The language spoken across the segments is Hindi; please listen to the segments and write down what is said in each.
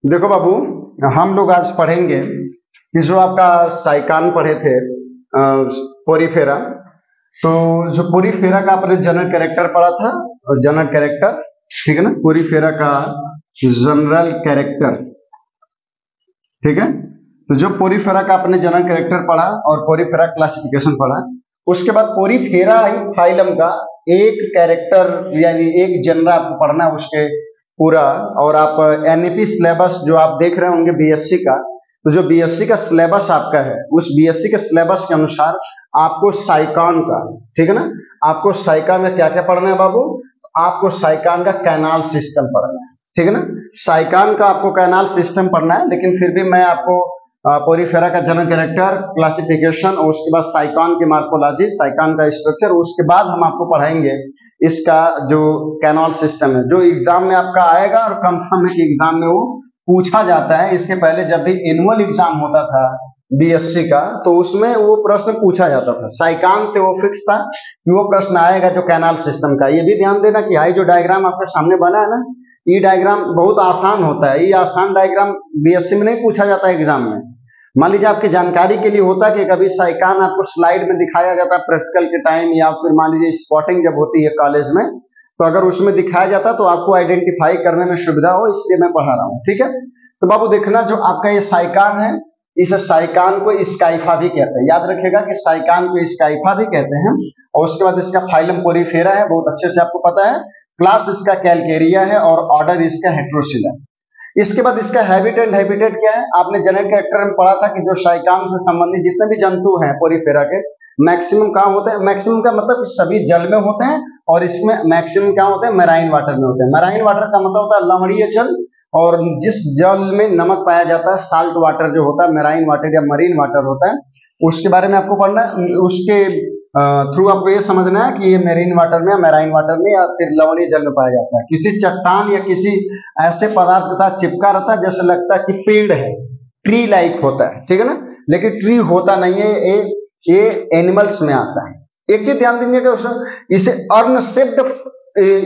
देखो बाबू, हम लोग आज पढ़ेंगे कि जो आपका साइकान पढ़े थे पोरीफेरा। तो जो पोरीफेरा का आपने जनरल कैरेक्टर पढ़ा था, और जनरल कैरेक्टर, ठीक है ना, पोरीफेरा का जनरल कैरेक्टर, ठीक है। तो जो पोरीफेरा का आपने जनरल कैरेक्टर पढ़ा और पोरीफेरा क्लासिफिकेशन पढ़ा, उसके बाद पोरीफेरा फाइलम का एक कैरेक्टर यानी एक जनरा आपको पढ़ना है उसके पूरा। और आप एनईपी सिलेबस जो आप देख रहे होंगे बीएससी का, तो जो बीएससी का सिलेबस आपका है उस बीएससी के सिलेबस के अनुसार आपको साइकान का, ठीक है ना, आपको साइकान में क्या क्या पढ़ना है बाबू? आपको साइकान का कैनाल सिस्टम पढ़ना है, ठीक है ना। साइकान का आपको कैनाल सिस्टम पढ़ना है, लेकिन फिर भी मैं आपको पोरीफेरा का जनरल कैरेक्टर, क्लासिफिकेशन और उसके बाद साइकान की मार्फोलॉजी, साइकान का स्ट्रक्चर, उसके बाद हम आपको पढ़ाएंगे इसका जो कैनाल सिस्टम है, जो एग्जाम में आपका आएगा और कंफर्म है कि एग्जाम में वो पूछा जाता है। इसके पहले जब भी एनुअल एग्जाम होता था बीएससी का, तो उसमें वो प्रश्न पूछा जाता था साइकान से, वो फिक्स था कि वो प्रश्न आएगा जो कैनाल सिस्टम का। ये भी ध्यान देना कि हाई जो डायग्राम आपके सामने बना है ना, ये डायग्राम बहुत आसान होता है। ये आसान डायग्राम बीएससी में नहीं पूछा जाता है एग्जाम में। मान लीजिए आपकी जानकारी के लिए होता है कि कभी साइकान आपको स्लाइड में दिखाया जाता है प्रैक्टिकल के टाइम, या फिर मान लीजिए स्पॉटिंग जब होती है कॉलेज में, तो अगर उसमें दिखाया जाता तो आपको आइडेंटिफाई करने में सुविधा हो, इसलिए मैं पढ़ा रहा हूँ, ठीक है। तो बाबू देखना, जो आपका ये साइकान है, इस साइकान को स्काइफा भी कहते हैं। याद रखेगा कि साइकान को स्काइफा भी कहते हैं। और उसके बाद इसका फाइलम पोरीफेरा है, बहुत अच्छे से आपको पता है। क्लास इसका कैलकेरिया है और ऑर्डर इसका हेट्रोसिला। इसके बाद इसका हैबिटेट, हैबिटेट क्या है? आपने जनरल कैरेक्टर में पढ़ा था कि जो साइकान से संबंधित जितने भी जंतु हैं पोरीफेरा के, मैक्सिमम कहाँ होते हैं? मैक्सिमम का मतलब सभी जल में होते हैं, और इसमें मैक्सिमम क्या होते हैं? मैराइन वाटर में होते हैं। मैराइन वाटर का मतलब होता है लवणीय जल, और जिस जल में नमक पाया जाता है, साल्ट वाटर जो होता है, मैराइन वाटर या मरीन वाटर होता है, उसके बारे में आपको पढ़ना है। उसके थ्रू आपको ये समझना है कि ये मेरीन वाटर में या मैराइन वाटर में या फिर लवणीय जल में पाया जाता है। किसी चट्टान या किसी ऐसे पदार्थ के साथ चिपका रहता है जैसे लगता है कि पेड़ है, ट्री लाइक होता है, ठीक है ना, लेकिन ट्री होता नहीं है, ये एनिमल्स में आता है। एक चीज ध्यान दीजिएगा, इसे अर्न शेप्ड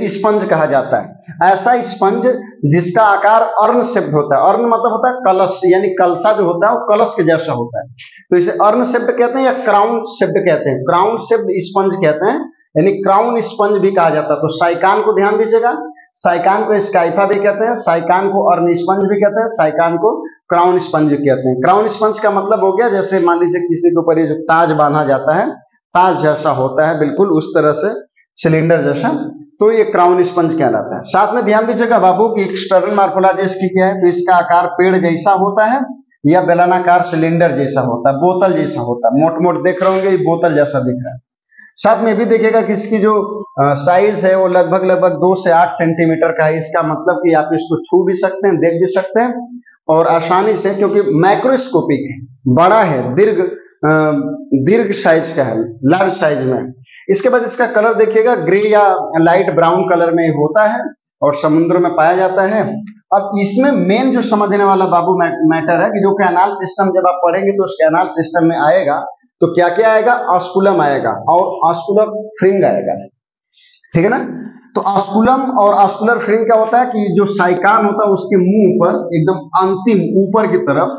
स्पंज कहा जाता है। ऐसा स्पंज जिसका आकार अर्न शेप्ड होता है। अर्न मतलब होता है कलश, यानी कलसा जो होता है वो कलश के जैसा होता है, तो इसे अर्न शेप्ड कहते हैं या क्राउन शेप्ड कहते हैं। क्राउन शेप्ड स्पंज कहते हैं, यानी क्राउन स्पंज भी कहा जाता है। तो साइकान को ध्यान दीजिएगा, साइकान को स्काइफा भी कहते हैं, साइकान को अर्न स्पंज भी कहते हैं, साइकान को क्राउन स्पंज भी कहते हैं। क्राउन स्पंज का मतलब हो गया, जैसे मान लीजिए किसी के ऊपर ये जो ताज बांधा जाता है, ताज जैसा होता है, बिल्कुल उस तरह से सिलेंडर जैसा, तो ये क्राउन स्पंज कहलाता है। साथ में ध्यान दीजिएगा बाबू कि एक्सटर्नल मार्फोलॉजी इसकी क्या है, तो इसका आकार पेड़ जैसा होता है या बेलनाकार सिलेंडर जैसा होता है, बोतल जैसा होता है। मोट मोट देख रहे होंगे, ये बोतल जैसा दिख रहा है। साथ में भी देखिएगा कि इसकी जो साइज है वो लगभग 2 से 8 सेंटीमीटर का है। इसका मतलब कि आप इसको छू भी सकते हैं, देख भी सकते हैं, और आसानी से, क्योंकि माइक्रोस्कोपिक है, बड़ा है, दीर्घ साइज का है, लार्ज साइज में। इसके बाद इसका कलर देखिएगा, ग्रे या लाइट ब्राउन कलर में होता है और समुद्र में पाया जाता है। अब इसमें मेन जो समझने वाला बाबू मैटर है कि जो कैनाल सिस्टम जब आप पढ़ेंगे तो उस कैनाल सिस्टम में आएगा तो क्या क्या आएगा? ऑस्कुलम आएगा और ऑस्कुलर फ्रिंग आएगा, ठीक है ना। तो ऑस्कुलम और ऑस्कुलर फ्रिंग क्या होता है कि जो साइकान होता है उसके मुंह पर एकदम अंतिम ऊपर की तरफ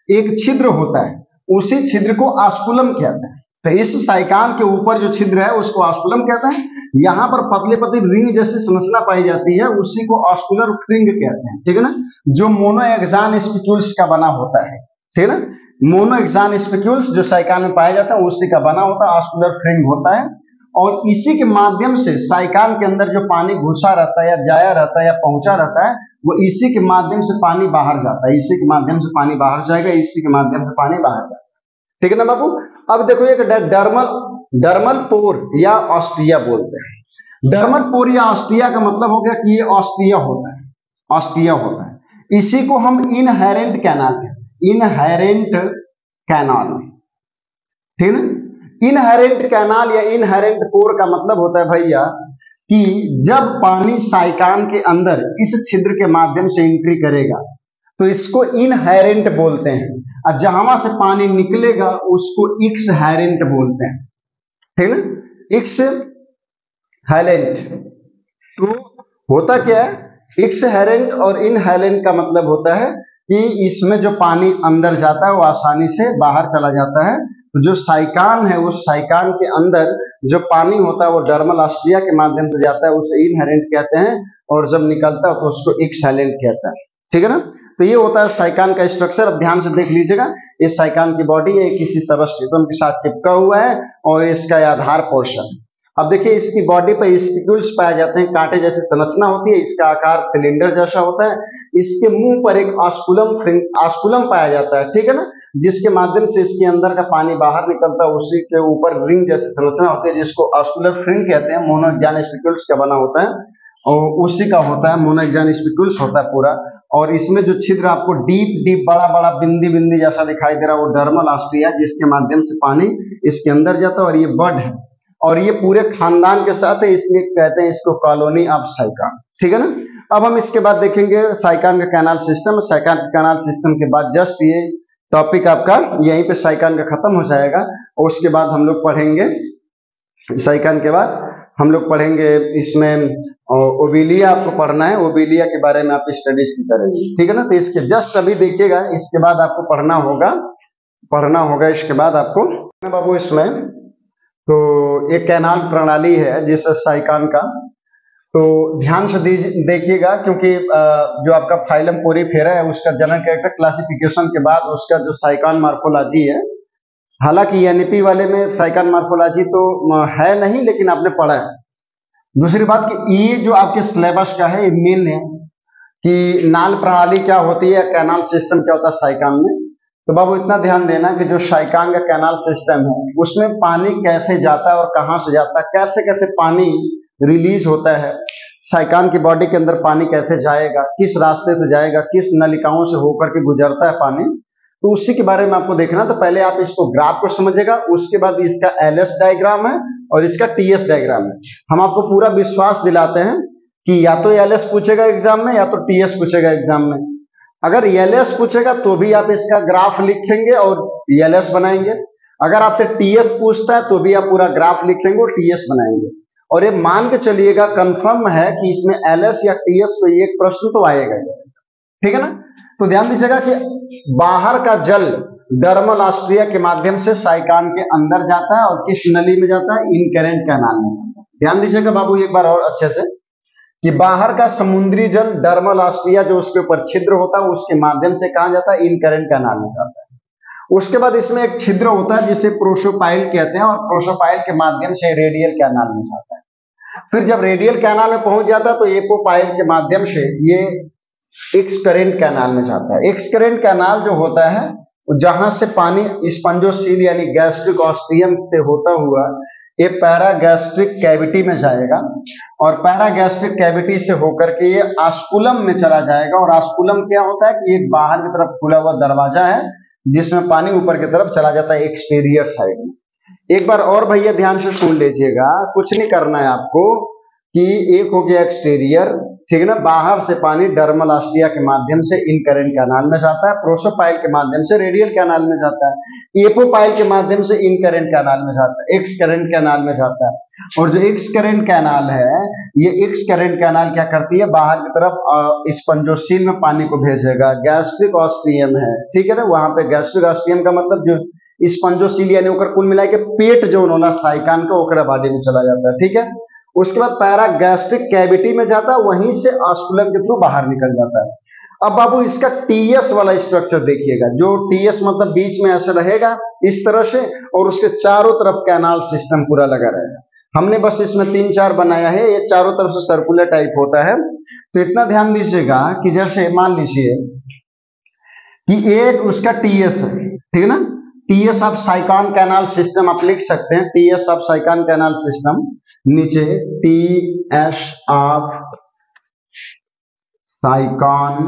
एक छिद्र होता है, उसी छिद्र को ऑस्कुलम कहते हैं। तो इस साइकान के ऊपर जो छिद्र है उसको ऑस्कुलम कहते हैं। यहाँ पर पतले पतली रिंग जैसी संरचना पाई जाती है, उसी को ऑस्कुलर फ्रिंग कहते हैं, ठीक है ना, जो मोनोएक्सान स्पिक्यूल्स का बना होता है, ठीक है ना। मोनोएक्सान स्पिक्यूल्स जो साइकान में पाया जाता है उसी का बना होता है, ऑस्कुलर फ्रिंग होता है। और इसी के माध्यम से साइकान के अंदर जो पानी घुसा रहता है या जाया रहता है या पहुंचा रहता है, वो इसी के माध्यम से पानी बाहर जाता है, इसी के माध्यम से पानी बाहर जाएगा, इसी के माध्यम से पानी बाहर जाएगा, ठीक है ना बाबू। अब देखो एक डर्मल पोर या ऑस्टिया बोलते हैं। डर्मल पोर या ऑस्टिया का मतलब हो गया कि ये ऑस्टिया होता है, ऑस्टिया होता है। इसी को हम इनहेरेंट कैनाल कहते हैं, इनहेरेंट कैनाल, ठीक है ना। इनहेरेंट कैनाल या इनहेरेंट पोर का मतलब होता है भैया कि जब पानी साइकान के अंदर इस छिद्र के माध्यम से एंट्री करेगा तो इसको इनहेरेंट बोलते हैं, और जहां से पानी निकलेगा उसको एक्सहेरेंट बोलते हैं, ठीक है ना, एक्सहेरेंट। तो होता क्या है, एक्सहेरेंट और इनहेरेंट का मतलब होता है कि इसमें जो पानी अंदर जाता है वो आसानी से बाहर चला जाता है। तो जो साइकान है उस साइकान के अंदर जो पानी होता है वो डर्मल ऑस्ट्रिया के माध्यम से जाता है, उसे इनहेरेंट कहते हैं, और जब निकलता है तो उसको एक्सहेलेंट कहता है। ठीक है ना। तो ये होता है साइकान का स्ट्रक्चर। अब ध्यान से देख लीजिएगा, ये साइकान की बॉडी है, किसी सबस्टिट्यूएंट के साथ चिपका हुआ है और इसका आधार पोर्शन। अब देखिए इसकी बॉडी पर स्पिक्यूल्स पाए जाते हैं, कांटे जैसी संरचना होती है, इसका आकार सिलेंडर जैसा होता है, इसके मुंह पर एक ऑस्कुलम पाया जाता है। ठीक है ना, जिसके माध्यम से इसके अंदर का पानी बाहर निकलता है। उसी के ऊपर रिंग जैसी संरचना होती है जिसको ऑस्कुलर फ्रिंज कहते हैं, मोनोएक्साइन स्पिक्यूल्स का बना होता है और उसी का होता है, मोनोएक्साइन स्पिक्यूल्स होता है पूरा। और इसमें जो छिद्र आपको डीप बड़ा बड़ा बिंदी बिंदी जैसा दिखाई दे रहा है वो डर्मल ऑस्ट्रिया, जिसके माध्यम से पानी इसके अंदर जाता है। और ये बड है और ये पूरे खानदान के साथ है, इसलिए कहते हैं इसको कॉलोनी ऑफ साइकान। ठीक है ना। अब हम इसके बाद देखेंगे साइकान का कैनाल सिस्टम। साइकान का कैनाल सिस्टम के बाद जस्ट ये टॉपिक आपका यहीं पे साइकान का खत्म हो जाएगा। और उसके बाद हम लोग पढ़ेंगे, साइकान के बाद हम लोग पढ़ेंगे इसमें ओबिलिया आपको पढ़ना है, ओबिलिया के बारे में आप स्टडीज की करेंगे। ठीक है ना। तो इसके जस्ट अभी देखिएगा, इसके बाद आपको पढ़ना होगा इसके बाद आपको बाबू इसमें तो एक कैनाल प्रणाली है जिस साइकान का, तो ध्यान से देखिएगा क्योंकि जो आपका फाइलम पोरीफेरा है उसका जनरल कैरेक्टर क्लासिफिकेशन के बाद उसका जो साइकान मॉर्फोलॉजी है, हालांकि एनईपी वाले में साइकान मॉर्फोलॉजी तो है नहीं लेकिन आपने पढ़ा है। दूसरी बात कि ये जो आपके सिलेबस का है ये मेन है कि नाल प्रणाली क्या होती है, कैनाल सिस्टम क्या होता है साइकान में। तो बाबू इतना ध्यान देना कि जो साइकान का कैनाल सिस्टम है उसमें पानी कैसे जाता है और कहाँ से जाता है, कैसे कैसे पानी रिलीज होता है, साइकान की बॉडी के अंदर पानी कैसे जाएगा, किस रास्ते से जाएगा, किस नलिकाओं से होकर के गुजरता है पानी, तो उसी के बारे में आपको देखना। तो पहले आप इसको ग्राफ को समझिएगा, उसके बाद इसका एलएस डायग्राम है और इसका टीएस डायग्राम है। हम आपको पूरा विश्वास दिलाते हैं कि या तो एलएस पूछेगा एग्जाम में या तो टीएस पूछेगा एग्जाम में। अगर एलएस पूछेगा तो भी आप इसका ग्राफ लिखेंगे और एलएस बनाएंगे, अगर आपसे टीएस पूछता है तो भी आप पूरा ग्राफ लिखेंगे और टीएस बनाएंगे। और ये मान के चलिएगा कंफर्म है कि इसमें एलएस या टीएस कोई एक प्रश्न तो आएगा। ठीक है ना। तो ध्यान दीजिएगा कि बाहर का जल डर्मल ऑस्ट्रिया के माध्यम से साइकान के अंदर जाता है और किस नली में जाता है, इनकरेंट कैनाल में जाता है। ध्यान दीजिएगा बाबू एक बार और अच्छे से कि बाहर का समुद्री जल डर्मल ऑस्ट्रिया जो उसके ऊपर छिद्र होता है उसके माध्यम से कहां जाता है, इनकरेंट कैनाल में जाता है। उसके बाद इसमें एक छिद्र होता है जिसे प्रोसोपाइल कहते हैं और प्रोसोपाइल के माध्यम से रेडियल कैनाल में जाता है। फिर जब रेडियल कैनाल में पहुंच जाता है तो एपोपाइल के माध्यम से ये एक्सकरेंट कैनाल में जाता है। एक्सकरेंट कैनाल जो होता है जहां से पानी स्पंजोसील यानी गैस्ट्रिक ऑस्ट्रियम से होता हुआ ये पैरागैस्ट्रिक कैविटी में जाएगा और पैरागैस्ट्रिक कैविटी से होकर के ये ऑस्कुलम में चला जाएगा। और ऑस्कुलम क्या होता है कि एक बाहर की तरफ खुला हुआ दरवाजा है जिसमें पानी ऊपर की तरफ चला जाता है एक्सटीरियर साइड में। एक बार और भैया ध्यान से सुन लीजिएगा, कुछ नहीं करना है आपको कि एक हो गया एक्सटीरियर, ठीक है ना, बाहर से पानी डर्मल ऑस्ट्रिया के माध्यम से इनकरेंट कैनाल में जाता है, प्रोसोपाइल के माध्यम से रेडियल कैनाल में जाता है, एपोपाइल के माध्यम से इनकरेंट कैनाल में जाता है, एक्सकरेंट कैनाल में जाता है। और जो एक्सकरेंट कैनाल है ये एक्सकरेंट कैनाल क्या करती है, बाहर की तरफ स्पंजोसील में पानी को भेजेगा। गैस्ट्रिक ऑस्ट्रियम है, ठीक है ना, वहां पे गैस्ट्रिक ऑस्ट्रियम का मतलब जो स्पंजोसील यानी ओकर कुल मिला के पेट जो होला साइकान का ओकरा बॉडी में चला जाता है। ठीक है। उसके बाद पैरागैस्ट्रिक कैविटी में जाता है, वहीं से ऑस्कुलम के थ्रू बाहर निकल जाता है। अब बाबू इसका टीएस वाला स्ट्रक्चर देखिएगा, जो टीएस मतलब बीच में ऐसे रहेगा इस तरह से और उसके चारों तरफ कैनाल सिस्टम पूरा लगा रहेगा। हमने बस इसमें 3-4 बनाया है, ये चारों तरफ से सर्कुलर टाइप होता है। तो इतना ध्यान दीजिएगा कि जैसे मान लीजिए कि एक उसका टीएस है, ठीक है ना, TS of Sycon canal system आप लिख सकते हैं, TS of Sycon canal system, नीचे TS of Sycon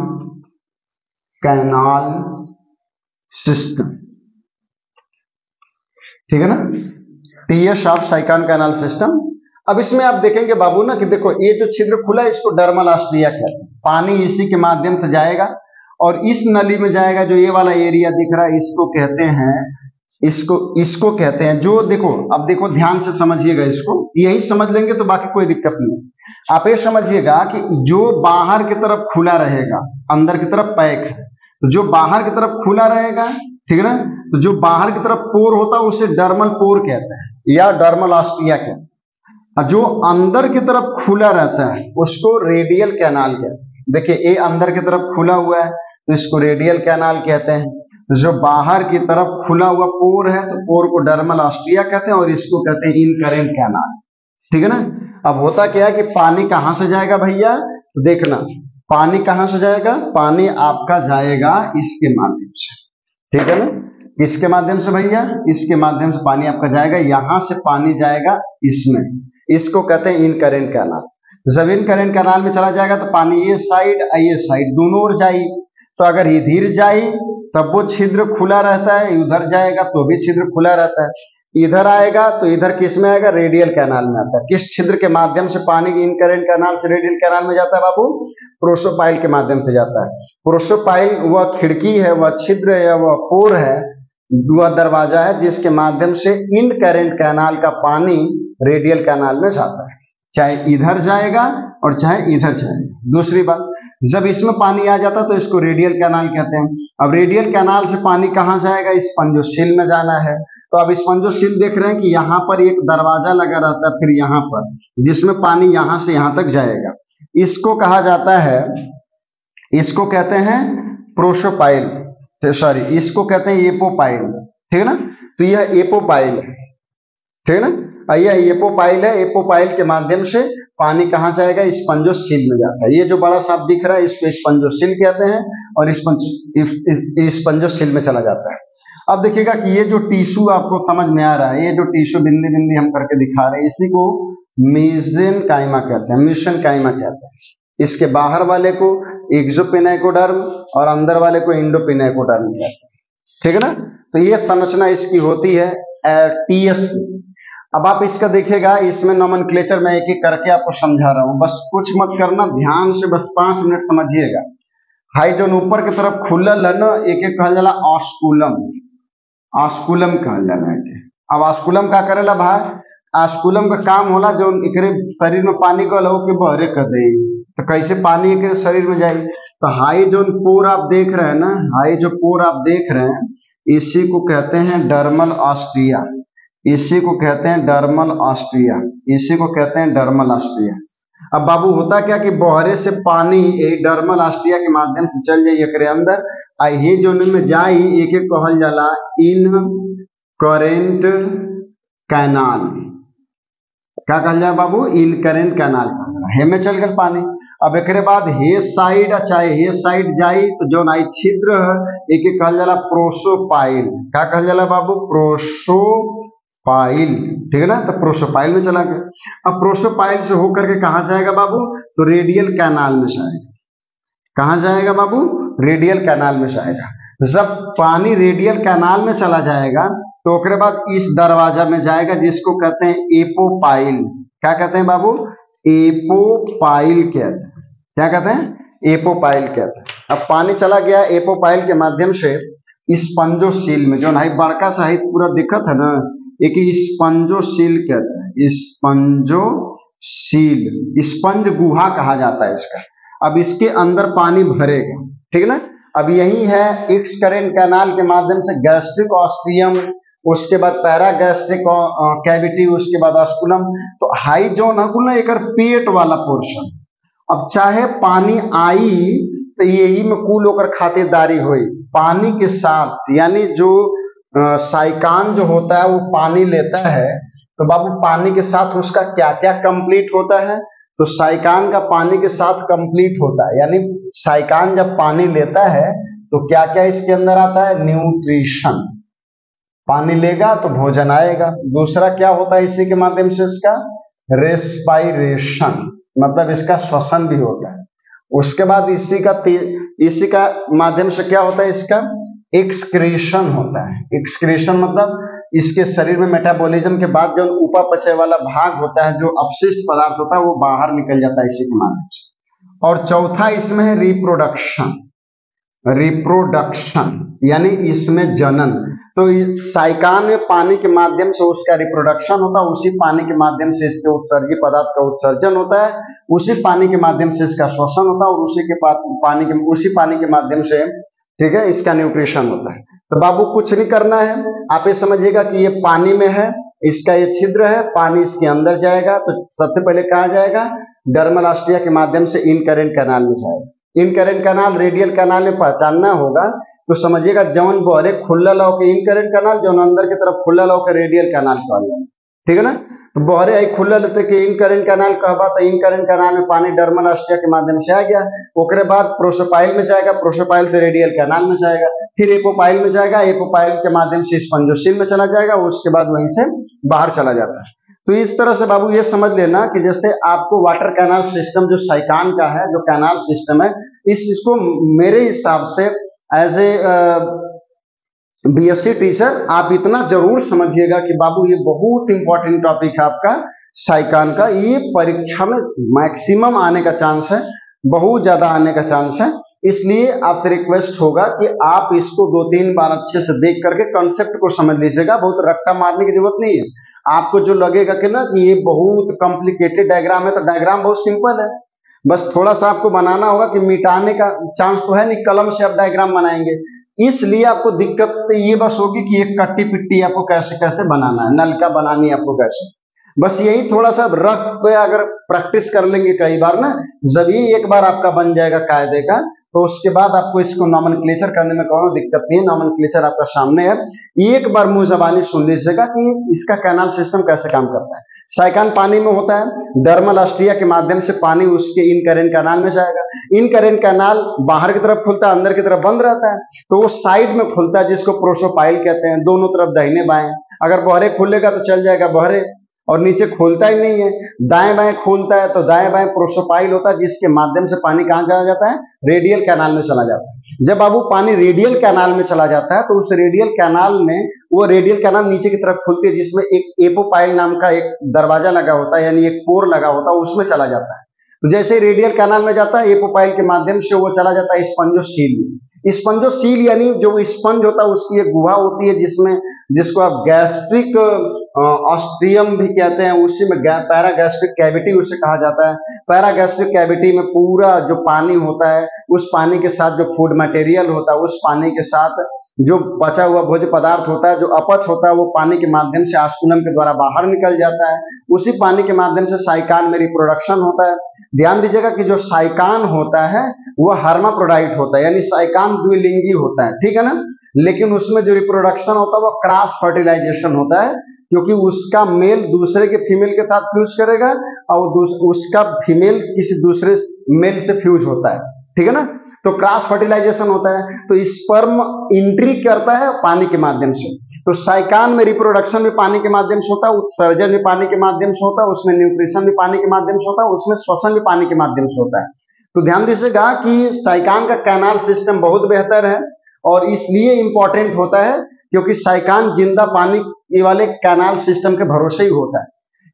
canal system, ठीक है ना, TS of Sycon canal system. अब इसमें आप देखेंगे बाबू ना कि देखो ये जो छिद्र खुला है इसको डर्मल ऑस्ट्रिया कहते हैं, पानी इसी के माध्यम से जाएगा और इस नली में जाएगा। जो ये वाला एरिया दिख रहा है इसको कहते हैं, इसको कहते हैं, जो देखो अब देखो ध्यान से समझिएगा, इसको यही समझ लेंगे तो बाकी कोई दिक्कत नहीं है। आप ये समझिएगा कि जो बाहर की तरफ खुला रहेगा अंदर की तरफ पैक है, तो जो बाहर की तरफ खुला रहेगा, ठीक है ना, तो जो बाहर की तरफ पोर होता है उसे डर्मल पोर कहते हैं या डर्मल ऑस्टिया कहते हैं। जो अंदर की तरफ खुला रहता है उसको रेडियल कैनाल कहते हैं। देखिए ये अंदर की तरफ खुला हुआ है तो इसको रेडियल कैनाल कहते हैं। जो बाहर की तरफ खुला हुआ पोर है तो पोर को डर्मल ऑस्टिया कहते हैं और इसको कहते हैं इनकरेंट कैनाल, ठीक है ना। अब होता क्या है कि पानी कहां से जाएगा भैया, तो देखना पानी कहां से जाएगा, पानी आपका जाएगा इसके माध्यम से, ठीक है ना, इसके माध्यम से भैया, इसके माध्यम से पानी आपका जाएगा, यहां से पानी जाएगा इसमें, इसको कहते हैं इनकरेंट कैनाल। जब इनकरेंट कैनाल में चला जाएगा तो पानी ये साइड दोनों ओर जाए, तो अगर इधर जाए तब वो छिद्र खुला रहता है, उधर जाएगा तो भी छिद्र खुला रहता है, इधर आएगा तो इधर किस में आएगा, रेडियल कैनाल में आता है। किस छिद्र के माध्यम से पानी इनकरेंट कैनाल से रेडियल कैनाल में जाता है बाबू, प्रोसोपाइल के माध्यम से जाता है। प्रोसोपाइल वह खिड़की है, वह छिद्र है, वह पोर है, वह दरवाजा है जिसके माध्यम से इनकरेंट कैनाल का पानी रेडियल कैनाल में जाता है, चाहे इधर जाएगा और चाहे इधर जाएगा। दूसरी बात, जब इसमें पानी आ जाता है तो इसको रेडियल कैनाल कहते हैं। अब रेडियल कैनाल से पानी कहाँ जाएगा, स्पंजोसील में जाना है। तो अब स्पंजोसील देख रहे हैं कि यहाँ पर एक दरवाजा लगा रहता है, फिर यहाँ पर जिसमें पानी यहाँ से यहाँ तक जाएगा, इसको कहा जाता है, इसको कहते हैं प्रोसोपाइल, सॉरी इसको कहते हैं एपोपाइल, ठीक है ना। तो यह एपोपाइल है, ठीक है ना, यह एपोपाइल है। एपोपाइल के माध्यम से पानी कहाँ जाएगा, स्पंजोसील में जाता है। ये जो बड़ा साफ दिख रहा है इसको स्पंजोसील कहते हैं और स्पंजोसील में चला जाता है। अब देखिएगा कि ये जो टिश्यू आपको समझ में आ रहा है, ये जो टिश्यू बिंदी बिंदी हम करके दिखा रहे हैं, इसी को मेसेनकाइमा कहते हैं, मेसेनकाइमा कहते हैं। इसके बाहर वाले को एक्सोपिनाइकोडर्म और अंदर वाले को एंडोपिनाइकोडर्म कहते हैं, ठीक है ना। तो ये संरचना इसकी होती है टीएस की। अब आप इसका देखिएगा, इसमें नोमेनक्लेचर मैं एक एक करके आपको समझा रहा हूं, बस कुछ मत करना, ध्यान से बस 5 मिनट समझिएगा। हाई जो ऊपर की तरफ खुलल है ना, एक एक कहल जाला ऑस्कुलम, ऑस्कुलम कहल जाला है। अब ऑस्कुलम का करेला भाई, ऑस्कुलम का काम होला जो एकरे शरीर में पानी गल हो के बहरे कर दे, तो कैसे पानी एक शरीर में जाए। तो हाई जो पोर आप देख रहे हैं ना, हाई जो पोर आप देख रहे हैं, इसी को कहते हैं डर्मल ऑस्ट्रिया, इसी को कहते हैं डर्मल ऑस्ट्रिया, इसी को कहते हैं डर्मल ऑस्ट्रिया। अब बाबू होता क्या कि बहरे से पानी एक डर्मल ऑस्ट्रिया के माध्यम से चल जाए एकरे अंदर, आ ये जो में जाई एक एक कहल जाला इनकरेंट कैनाल। क्या कहल जाए बाबू, इनकरेंट कैनाल कहल जाला, हे में चल गल पानी। अब एक बाद हे साइड चाहे हे साइड जाई तो जो नाई छिद्र है एक एक कहल जाला प्रोसोपाइल। क्या कहल जाला बाबू, प्रोसोपाइल, ठीक है ना। तो प्रोसोपाइल में चला गया। अब प्रोसोपाइल से होकर के कहाँ जाएगा बाबू, तो रेडियल कैनाल में जाएगा। कहाँ जाएगा बाबू, रेडियल कैनाल में जाएगा। जब पानी रेडियल कैनाल में चला जाएगा तो उसके बाद इस दरवाजा में जाएगा जिसको कहते हैं एपोपाइल। क्या कहते हैं बाबू, एपोपाइल कहते हैं। क्या कहते हैं, एपोपाइल कहते हैं। अब पानी चला गया एपोपाइल के माध्यम से स्पंजोसील में, जो ना बड़का साहित्य पूरा दिक्कत है ना, एक स्पंजोसील कहते हैं, स्पंजोसील, स्पंज गुहा कहा जाता है इसका। अब इसके अंदर पानी भरेगा, ठीक है ना। अब यही है एक्सकरेंट कैनाल के माध्यम से गैस्ट्रिक ऑस्ट्रियम, उसके बाद पैरागैस्ट्रिक कैविटी, उसके बाद ऑस्कुलम। तो हाई जोन है एक पेट वाला पोर्शन। अब चाहे पानी आई तो यही में कुल होकर खातिरदारी हुई पानी के साथ, यानी जो साइकान जो होता है वो पानी लेता है, तो बाबू पानी के साथ उसका क्या क्या कंप्लीट होता है, तो साइकान का पानी के साथ कंप्लीट होता है। यानी साइकान जब पानी लेता है तो क्या क्या इसके अंदर आता है, न्यूट्रिशन, पानी लेगा तो भोजन आएगा। दूसरा क्या होता है इसी के माध्यम से, इसका रेस्पायरेशन, मतलब इसका श्वसन भी होता है। उसके बाद इसी का माध्यम से क्या होता है, इसका एक्सक्रीशन होता है। एक्सक्रीशन मतलब इसके शरीर में मेटाबॉलिज्म के बाद जो उपापचय वाला भाग होता है, जो अपशिष्ट पदार्थ होता है, वो बाहर निकल जाता है इसी के माध्यम से। और चौथा इसमें है रिप्रोडक्शन, रिप्रोडक्शन यानी इसमें जनन। तो साइकान में पानी के माध्यम से उसका रिप्रोडक्शन होता है, उसी पानी के माध्यम से इसके उत्सर्गी पदार्थ का उत्सर्जन होता है, उसी पानी के माध्यम से इसका श्वसन होता है, और उसी पानी के माध्यम से ठीक है, इसका न्यूट्रिशन होता है। तो बाबू कुछ नहीं करना है, आप ये समझिएगा कि ये पानी में है, इसका ये छिद्र है, पानी इसके अंदर जाएगा तो सबसे पहले कहाँ जाएगा, डर्मल ऑस्टिया के माध्यम से इनकरेंट कैनाल में जाएगा। इनकरेंट कैनाल रेडियल कैनाल में पहचानना होगा तो समझिएगा जवन बहरे खुला लाओ के इनकरेंट कैनाल, जवन अंदर की तरफ खुला लाओ के रेडियल कैनाल कहल जाए, ठीक है ना। तो बहरे आई खुला लेते कि इनकरेंट कैनाल कहबा तो इनकरेंट कैनाल में पानी डर्मल ऑस्टिया के माध्यम से आ गया, ओकरे बाद प्रोसोपाइल में जाएगा, प्रोसोपाइल से रेडियल कैनाल में जाएगा, फिर एपोपाइल में जाएगा, एपोपाइल के माध्यम से स्पंजोसील में चला जाएगा, उसके बाद वहीं से बाहर चला जाता है। तो इस तरह से बाबू ये समझ लेना कि जैसे आपको वाटर कैनाल सिस्टम जो साइकान का है, जो कैनाल सिस्टम है, इस चीज को मेरे हिसाब से एज ए बीएससी टीचर आप इतना जरूर समझिएगा कि बाबू ये बहुत इंपॉर्टेंट टॉपिक है आपका साइकान का, ये परीक्षा में मैक्सिमम आने का चांस है, बहुत ज्यादा आने का चांस है। इसलिए आपसे रिक्वेस्ट होगा कि आप इसको 2-3 बार अच्छे से देख करके कंसेप्ट को समझ लीजिएगा, बहुत रट्टा मारने की जरूरत नहीं है। आपको जो लगेगा कि ना कि ये बहुत कॉम्प्लिकेटेड डायग्राम है, तो डायग्राम बहुत सिंपल है, बस थोड़ा सा आपको बनाना होगा कि मिटाने का चांस तो है नहीं, कलम से आप डायग्राम बनाएंगे, इसलिए आपको दिक्कत ये बस होगी कि एक कट्टी पिट्टी आपको कैसे कैसे बनाना है, नलका बनानी है आपको कैसे, बस यही थोड़ा सा रफ पे अगर प्रैक्टिस कर लेंगे कई बार ना, जब ये एक बार आपका बन जाएगा कायदे का, तो उसके बाद आपको इसको नॉमेनक्लेचर करने में कोई दिक्कत नहीं है। नॉमेनक्लेचर आपका सामने है, एक बार मुंह जबानी सुन लीजिएगा कि इसका कैनाल सिस्टम कैसे काम करता है। साइकान पानी में होता है, डर्मल ऑस्टिया के माध्यम से पानी उसके इनकरेंट कैनाल में जाएगा, इनकरेंट कैनाल बाहर की तरफ खुलता है, अंदर की तरफ बंद रहता है, तो वो साइड में खुलता है जिसको प्रोसोपाइल कहते हैं, दोनों तरफ दाहिने बाएं, अगर बहरे खुलेगा तो चल जाएगा बहरे, और नीचे खोलता ही नहीं है, दाएं बाएं खोलता है तो दाएं बाएं प्रोसोपाइल होता है जिसके माध्यम से पानी कहाँ चला जाता है, रेडियल कैनाल में चला जाता है। जब बाबू पानी रेडियल कैनाल में चला जाता है तो उस रेडियल कैनाल में वो रेडियल कैनाल नीचे की तरफ खुलती है जिसमें एक एपोपाइल नाम का एक दरवाजा लगा होता है, यानी एक पोर लगा होता है, उसमें चला जाता है। तो जैसे ही रेडियल कैनाल में जाता है एपोपाइल के माध्यम से वो चला जाता है स्पंजोसील में। स्पंजोसील यानी जो स्पंज होता है उसकी एक गुहा होती है जिसको आप गैस्ट्रिक ऑस्ट्रियम भी कहते हैं, उसी में पैरागैस्ट्रिक कैविटी उसे कहा जाता है। पैरागैस्ट्रिक कैविटी में पूरा जो पानी होता है, उस पानी के साथ जो फूड मटेरियल होता है, उस पानी के साथ जो बचा हुआ भोज्य पदार्थ होता है, जो अपच होता है, वो पानी के माध्यम से आस्कुलम के द्वारा बाहर निकल जाता है। उसी पानी के माध्यम से साइकान में रिप्रोडक्शन होता है। ध्यान दीजिएगा कि जो साइकान होता है वो हर्माफ्रोडाइट होता है, यानी साइकान द्विलिंगी होता है, ठीक है ना। लेकिन उसमें जो रिप्रोडक्शन होता है वो क्रॉस फर्टिलाइजेशन होता है, क्योंकि उसका मेल दूसरे के फीमेल के साथ फ्यूज करेगा और उसका फीमेल किसी दूसरे मेल से फ्यूज होता है, ठीक है ना। तो क्रॉस फर्टिलाइजेशन होता है, तो स्पर्म एंट्री करता है पानी के माध्यम से। तो साइकान में रिप्रोडक्शन भी पानी के माध्यम से होता है, उत्सर्जन भी पानी के माध्यम से होता है, उसमें न्यूट्रिशन भी पानी के माध्यम से होता है, उसमें श्वसन भी पानी के माध्यम से होता है। तो ध्यान दीजिएगा कि साइकान का कैनाल सिस्टम बहुत बेहतर है और इसलिए इंपॉर्टेंट होता है क्योंकि साइकान जिंदा पानी वाले कैनाल सिस्टम के भरोसे ही होता है,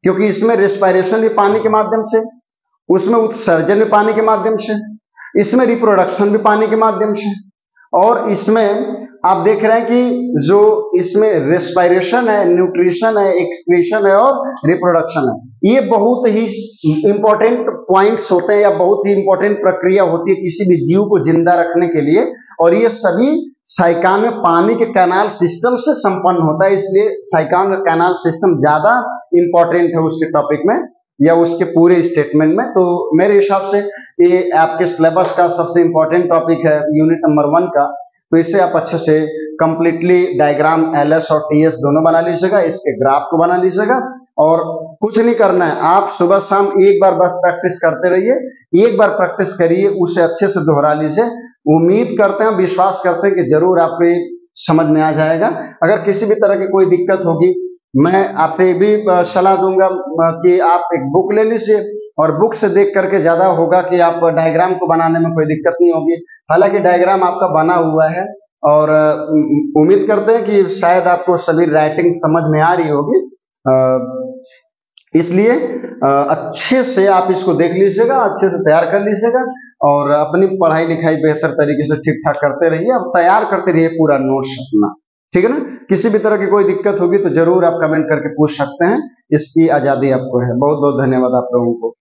क्योंकि इसमें रेस्पिरेशन भी पानी के माध्यम से, उसमें उत्सर्जन भी पानी के माध्यम से, इसमें रिप्रोडक्शन भी पानी के माध्यम से, और इसमें आप देख रहे हैं कि जो इसमें रेस्पिरेशन है, न्यूट्रिशन है, एक्सक्रीशन है और रिप्रोडक्शन है, ये बहुत ही इंपॉर्टेंट पॉइंट्स होते हैं या बहुत ही इंपॉर्टेंट प्रक्रिया होती है किसी भी जीव को जिंदा रखने के लिए, और ये सभी साइकान में पानी के कैनाल सिस्टम से संपन्न होता है। इसलिए साइकान का कैनाल सिस्टम ज्यादा इंपॉर्टेंट है उसके टॉपिक में या उसके पूरे स्टेटमेंट में। तो मेरे हिसाब से ये आपके सिलेबस का सबसे इंपॉर्टेंट टॉपिक है यूनिट नंबर 1 का। तो इसे आप अच्छे से कंप्लीटली डायग्राम LS और TS दोनों बना लीजिएगा, इसके ग्राफ को बना लीजिएगा, और कुछ नहीं करना है, आप सुबह शाम एक बार बस प्रैक्टिस करते रहिए, एक बार प्रैक्टिस करिए, उसे अच्छे से दोहरा लीजिए। उम्मीद करते हैं, विश्वास करते हैं कि जरूर आपको ये समझ में आ जाएगा। अगर किसी भी तरह की कोई दिक्कत होगी, मैं आपसे ये भी सलाह दूंगा कि आप एक बुक ले लीजिए, और बुक से देख करके ज्यादा होगा कि आप डायग्राम को बनाने में कोई दिक्कत नहीं होगी। हालांकि डायग्राम आपका बना हुआ है और उम्मीद करते हैं कि शायद आपको सभी राइटिंग समझ में आ रही होगी, इसलिए अच्छे से आप इसको देख लीजिएगा, अच्छे से तैयार कर लीजिएगा और अपनी पढ़ाई लिखाई बेहतर तरीके से ठीक ठाक करते रहिए और तैयार करते रहिए पूरा नोट्स अपना, ठीक है ना। किसी भी तरह की कोई दिक्कत होगी तो जरूर आप कमेंट करके पूछ सकते हैं, इसकी आजादी आपको है। बहुत बहुत धन्यवाद आप लोगों को।